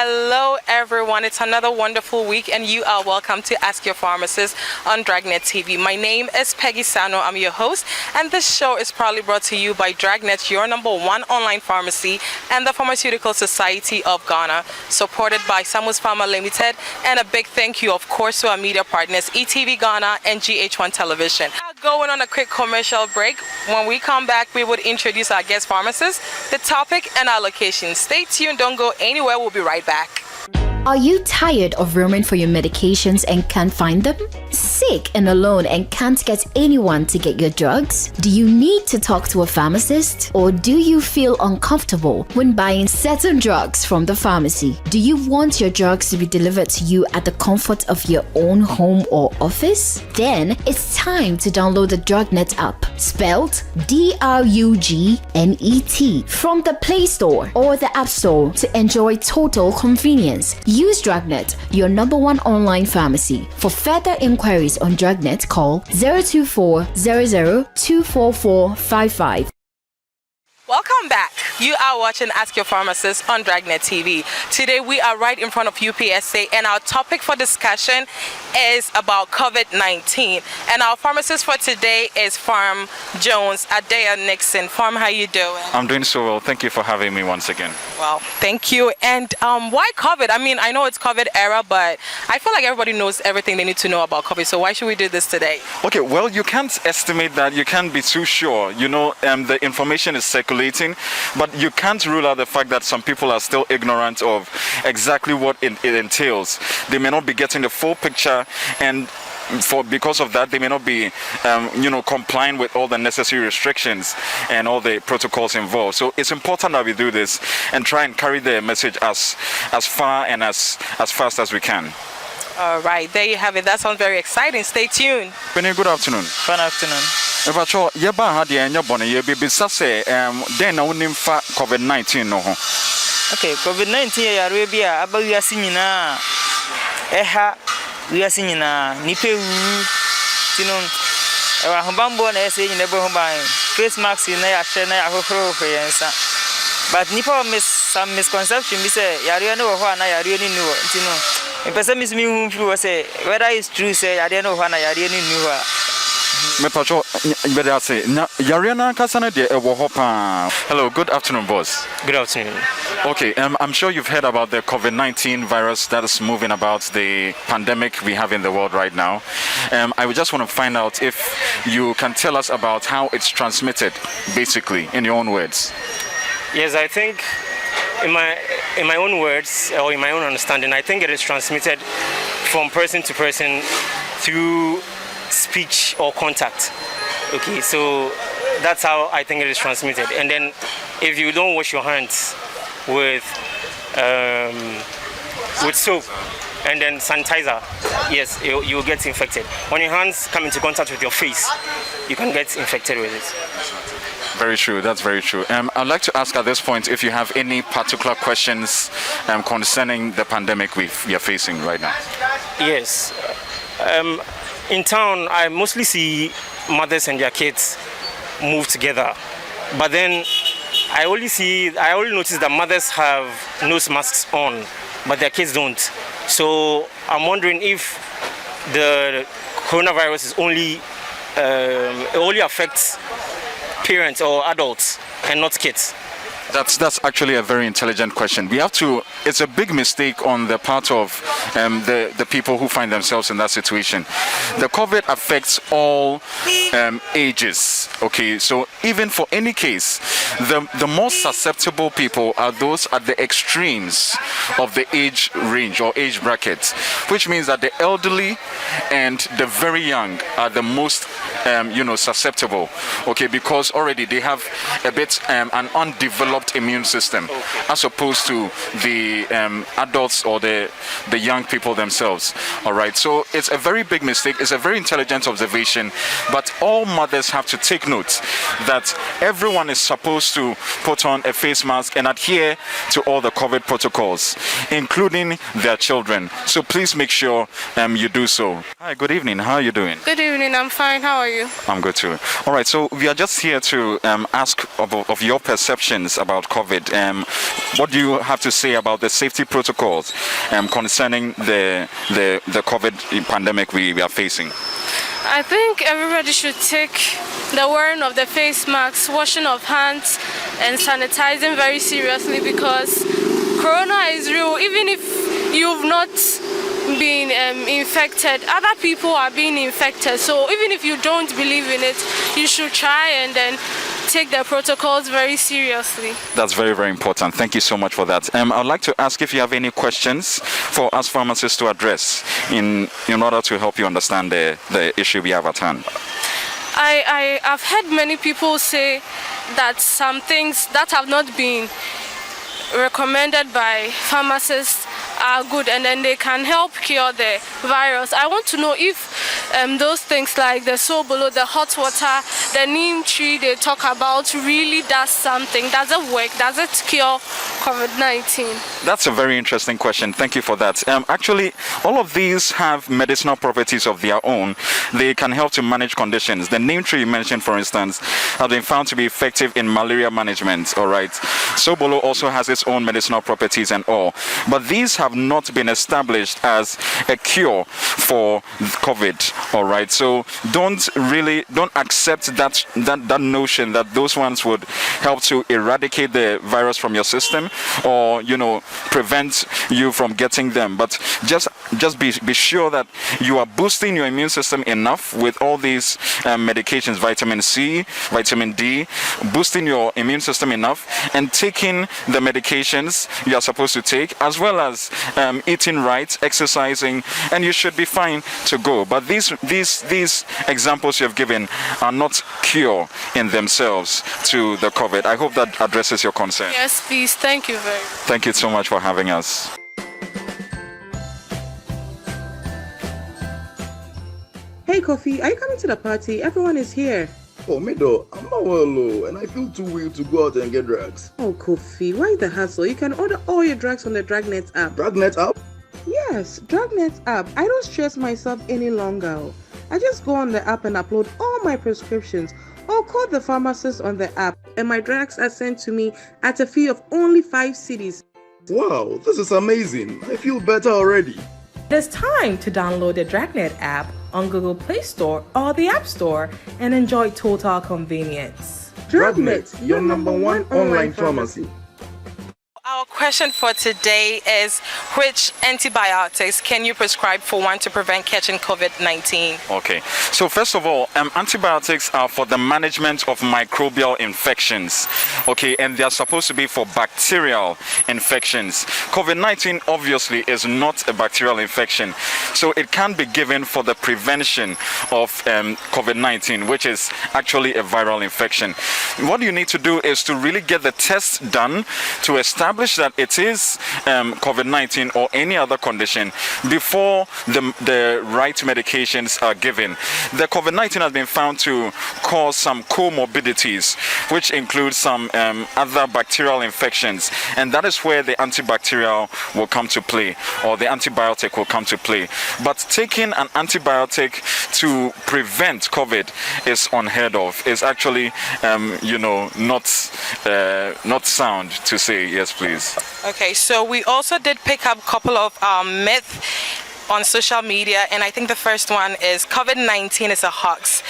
Hello everyone, it's another wonderful week and you are welcome to Ask Your Pharmacist on Drugnet TV. My name is Peggy Sano, I'm your host, and this show is proudly brought to you by Drugnet, your #1 online pharmacy, and the Pharmaceutical Society of Ghana, supported by Samus Pharma Limited, and a big thank you of course to our media partners ETV Ghana and GH1 Television. Going on a quick commercial break. When we come back, we would introduce our guest pharmacist, the topic, and our location. Stay tuned, don't go anywhere, we'll be right back. Are you tired of roaming for your medications and can't find them? Sick and alone and can't get anyone to get your drugs? Do you need to talk to a pharmacist? Or do you feel uncomfortable when buying certain drugs from the pharmacy? Do you want your drugs to be delivered to you at the comfort of your own home or office? Then it's time to download the Drugnet app, spelled DRUGNET, from the Play Store or the App Store to enjoy total convenience. Use Drugnet, your #1 online pharmacy. For further inquiries on Drugnet, call 024 00 24455. Welcome back. You are watching Ask Your Pharmacist on Drugnet TV. Today we are right in front of UPSA and our topic for discussion is about COVID-19. And our pharmacist for today is Farm Jones Adea Nixon. Farm, how you doing? I'm doing so well. Thank you for having me once again. Well, thank you. And why COVID? I mean, I know it's COVID era, but I feel like everybody knows everything they need to know about COVID. So why should we do this today? Okay, well, you can't estimate that. You can't be too sure. You know, the information is circulating, but you can't rule out the fact that some people are still ignorant of exactly what it entails. They may not be getting the full picture, and because of that, they may not be, complying with all the necessary restrictions and all the protocols involved. So it's important that we do this and try and carry the message as far and as fast as we can. All right, there you have it. That sounds very exciting. Stay tuned. Benny, good afternoon. Good afternoon. If I show you had your bonnet, you be say then I wouldn't fa COVID-19 no. Okay, COVID-19 ya Arabia aba we asinyina eha we asinyina nipe wu tino ewa hobambo na ese nyina be hoban face mask na ya hye na ya hohoro hoyensa but nipa some misconception be say yare no ho na yare ni nu tino in person miss me hu fru say whether it's true say yare no ho na yare ni nu ho. Hello, good afternoon, boss. Good afternoon. Okay, I'm sure you've heard about the COVID-19 virus that is moving about, the pandemic we have in the world right now. I would just want to find out if you can tell us about how it's transmitted, basically, in your own words. Yes, I think in my own words, or in my own understanding, I think it is transmitted from person to person through speech or contact. Okay, so that's how I think it is transmitted. And then if you don't wash your hands with soap and then sanitizer, yes, you will get infected. When your hands come into contact with your face, you can get infected with it. Very true, that's very true. I'd like to ask at this point if you have any particular questions concerning the pandemic we are facing right now. Yes. In town, I mostly see mothers and their kids move together. But then I only notice that mothers have nose masks on, but their kids don't. So I'm wondering if the coronavirus is only affects parents or adults and not kids. That's actually a very intelligent question. It's a big mistake on the part of the people who find themselves in that situation. The COVID affects all ages, okay? So even for any case, the most susceptible people are those at the extremes of the age range or age bracket, which means that the elderly and the very young are the most susceptible, okay, because already they have a bit an undeveloped immune system, as opposed to the adults or the young people themselves. All right, so it's a very big mistake. It's a very intelligent observation, but all mothers have to take note that everyone is supposed to put on a face mask and adhere to all the COVID protocols, including their children. So please make sure you do so. Hi, good evening. How are you doing? Good evening. I'm fine. How are you? I'm good too. All right, so we are just here to ask of your perceptions about about COVID. What do you have to say about the safety protocols concerning the COVID pandemic we are facing? I think everybody should take the wearing of the face masks, washing of hands, and sanitizing very seriously, because corona is real. Even if you've not been infected, other people are being infected. So even if you don't believe in it, you should try and then take the protocols very seriously. That's very, very important. Thank you so much for that. I'd like to ask if you have any questions for us pharmacists to address in order to help you understand the issue we have at hand. I've heard many people say that some things that have not been recommended by pharmacists are good, and then they can help cure the virus. I want to know if those things like the sobolo, the hot water, the neem tree they talk about really does something. Does it work? Does it cure COVID-19? That's a very interesting question. Thank you for that. Actually, all of these have medicinal properties of their own. They can help to manage conditions. The neem tree you mentioned, for instance, has been found to be effective in malaria management. All right. Sobolo also has its own medicinal properties and all. But these have not been established as a cure for COVID. All right. So don't accept that notion that those ones would help to eradicate the virus from your system, or prevent you from getting them. But just be sure that you are boosting your immune system enough with all these medications, vitamin C, vitamin D, boosting your immune system enough, and taking the medications you are supposed to take, as well as eating right, exercising, and you should be fine to go. But these examples you have given are not cure in themselves to the COVID. I hope that addresses your concern. Yes, please. Thank you very much. Thank you so much for having us. Hey Kofi, are you coming to the party? Everyone is here. Oh, Mido, I'm not well, and I feel too weak to go out and get drugs. Oh Kofi, why the hassle? You can order all your drugs on the Drugnet app. Drugnet app? Yes, Drugnet app. I don't stress myself any longer. I just go on the app and upload all my prescriptions, or call the pharmacist on the app, and my drugs are sent to me at a fee of only 5 cedis. Wow, this is amazing. I feel better already. It's time to download the Drugnet app on Google Play Store or the App Store and enjoy total convenience. Drugnet, your number one online pharmacy. Our question for today is, which antibiotics can you prescribe for one to prevent catching COVID-19? Okay, so first of all, antibiotics are for the management of microbial infections, okay, and they are supposed to be for bacterial infections. COVID-19 obviously is not a bacterial infection, so it can be given for the prevention of COVID-19, which is actually a viral infection. What you need to do is to really get the test done to establish that it is COVID-19 or any other condition before the right medications are given. The COVID-19 has been found to cause some comorbidities, which include some other bacterial infections, and that is where the antibacterial will come to play, or the antibiotic will come to play. But taking an antibiotic to prevent COVID is unheard of. It's actually not sound to say. Yes, please. Okay, so we also did pick up a couple of myths on social media, and I think the first one is COVID-19 is a hoax.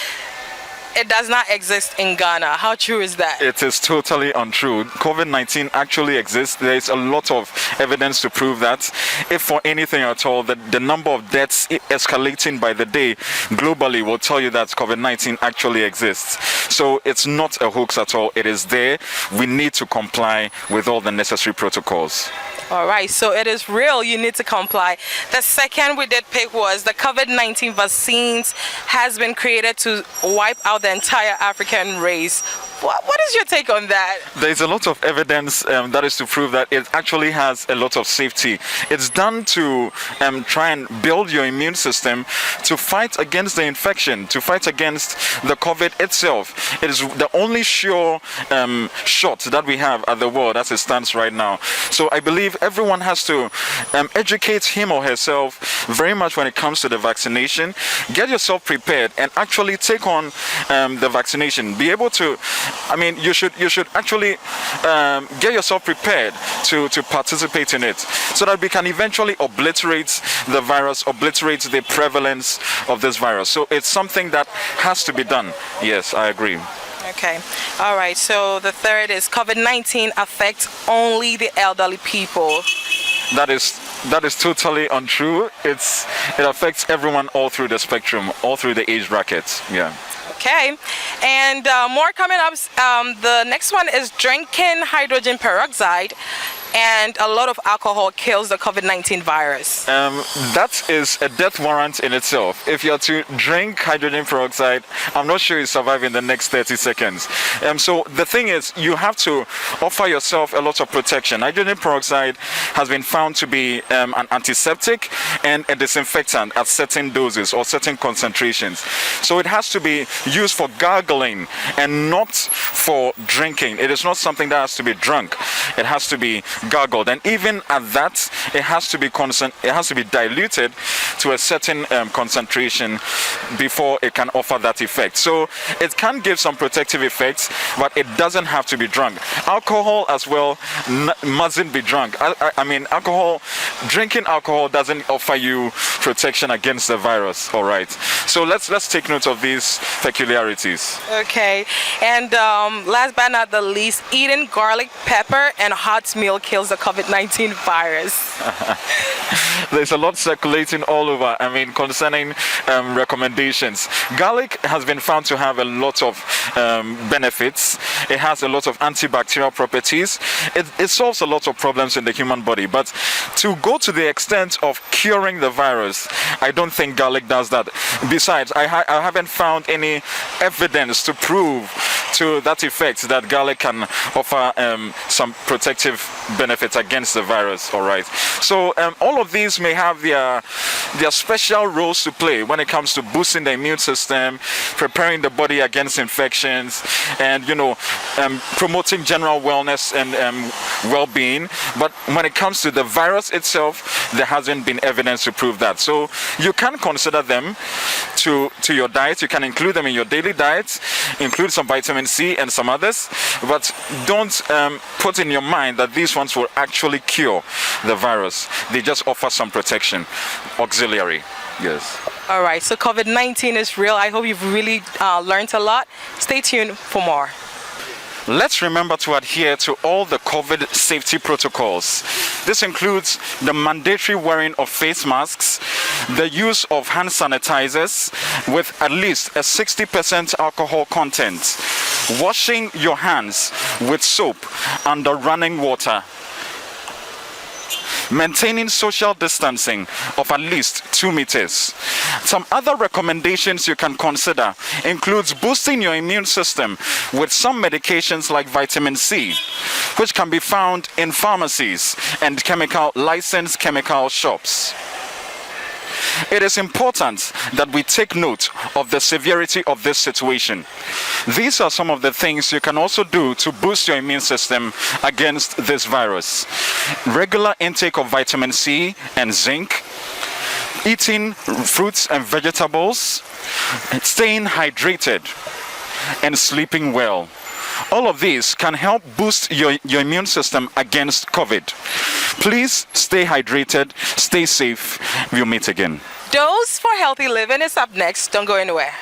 It does not exist in Ghana. How true is that? It is totally untrue. COVID-19 actually exists. There is a lot of evidence to prove that. If for anything at all, the number of deaths escalating by the day globally will tell you that COVID-19 actually exists. So it's not a hoax at all. It is there. We need to comply with all the necessary protocols. All right, so it is real. You need to comply. The second we did pick was the COVID-19 vaccines has been created to wipe out the entire African race. What is your take on that? There's a lot of evidence that is to prove that it actually has a lot of safety. It's done to try and build your immune system to fight against the infection, to fight against the COVID itself. It is the only sure shot that we have at the world as it stands right now. So I believe everyone has to educate him or herself very much when it comes to the vaccination. Get yourself prepared and actually take on the vaccination. Be able to I mean, you should actually get yourself prepared to participate in it, so that we can eventually obliterate the virus, obliterate the prevalence of this virus. So it's something that has to be done. Yes, I agree. Okay. All right. So the third is COVID-19 affects only the elderly people. That is totally untrue. It affects everyone all through the spectrum, all through the age brackets. Yeah. Okay, and more coming up. The next one is drinking hydrogen peroxide, and a lot of alcohol kills the COVID-19 virus. That is a death warrant in itself. If you're to drink hydrogen peroxide, I'm not sure you survive in the next 30 seconds. So the thing is, you have to offer yourself a lot of protection. Hydrogen peroxide has been found to be an antiseptic and a disinfectant at certain doses or certain concentrations. So it has to be used for gargling and not for drinking. It is not something that has to be drunk. It has to be gargled, and even at that, it has to be diluted to a certain concentration before it can offer that effect. So it can give some protective effects, but it doesn't have to be drunk. Alcohol as well mustn't be drunk. I mean, drinking alcohol doesn't offer you protection against the virus. All right. So let's take note of these peculiarities. Okay, and last but not the least, eating garlic, pepper, and hot milk kills the COVID-19 virus. There's a lot circulating all over, I mean, concerning recommendations. Garlic has been found to have a lot of benefits. It has a lot of antibacterial properties. It solves a lot of problems in the human body, but to go to the extent of curing the virus, I don't think garlic does that. Besides, I haven't found any evidence to prove to that effect that garlic can offer some protective benefits against the virus. All right, so all of these may have their special roles to play when it comes to boosting the immune system, preparing the body against infections, and promoting general wellness and well-being. But when it comes to the virus itself, there hasn't been evidence to prove that. So you can consider them to your diet. You can include them in your daily diet, include some vitamin C and some others, but don't put in your mind that these ones will actually cure the virus. They just offer some protection, auxiliary. Yes. All right, so COVID-19 is real. I hope you've really learned a lot. Stay tuned for more. Let's remember to adhere to all the COVID safety protocols. This includes the mandatory wearing of face masks, the use of hand sanitizers with at least a 60% alcohol content, washing your hands with soap under running water, maintaining social distancing of at least 2 meters. Some other recommendations you can consider includes boosting your immune system with some medications like vitamin C, which can be found in pharmacies and licensed chemical shops. It is important that we take note of the severity of this situation. These are some of the things you can also do to boost your immune system against this virus. Regular intake of vitamin C and zinc, eating fruits and vegetables, staying hydrated, and sleeping well. All of these can help boost your immune system against COVID. Please stay hydrated, stay safe. We'll meet again. Dose for Healthy Living is up next. Don't go anywhere.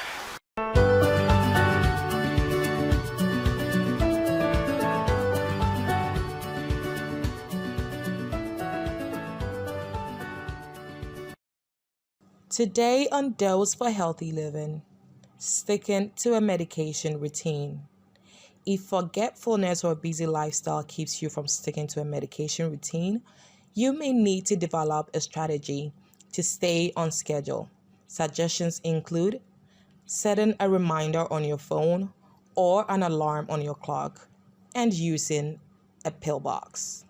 Today on Dose for Healthy Living, sticking to a medication routine. If forgetfulness or a busy lifestyle keeps you from sticking to a medication routine, you may need to develop a strategy to stay on schedule. Suggestions include setting a reminder on your phone or an alarm on your clock and using a pill box.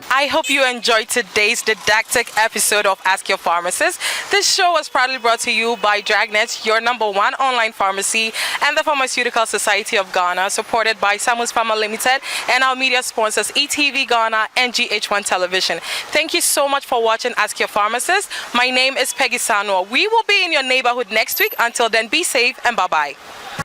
I hope you enjoyed today's didactic episode of Ask Your Pharmacist. This show was proudly brought to you by Drugnet, your #1 online pharmacy, and the Pharmaceutical Society of Ghana, supported by Samus Pharma Limited and our media sponsors ETV Ghana and GH1 Television. Thank you so much for watching Ask Your Pharmacist. My name is Peggy Sanwa. We will be in your neighborhood next week. Until then, be safe and bye-bye.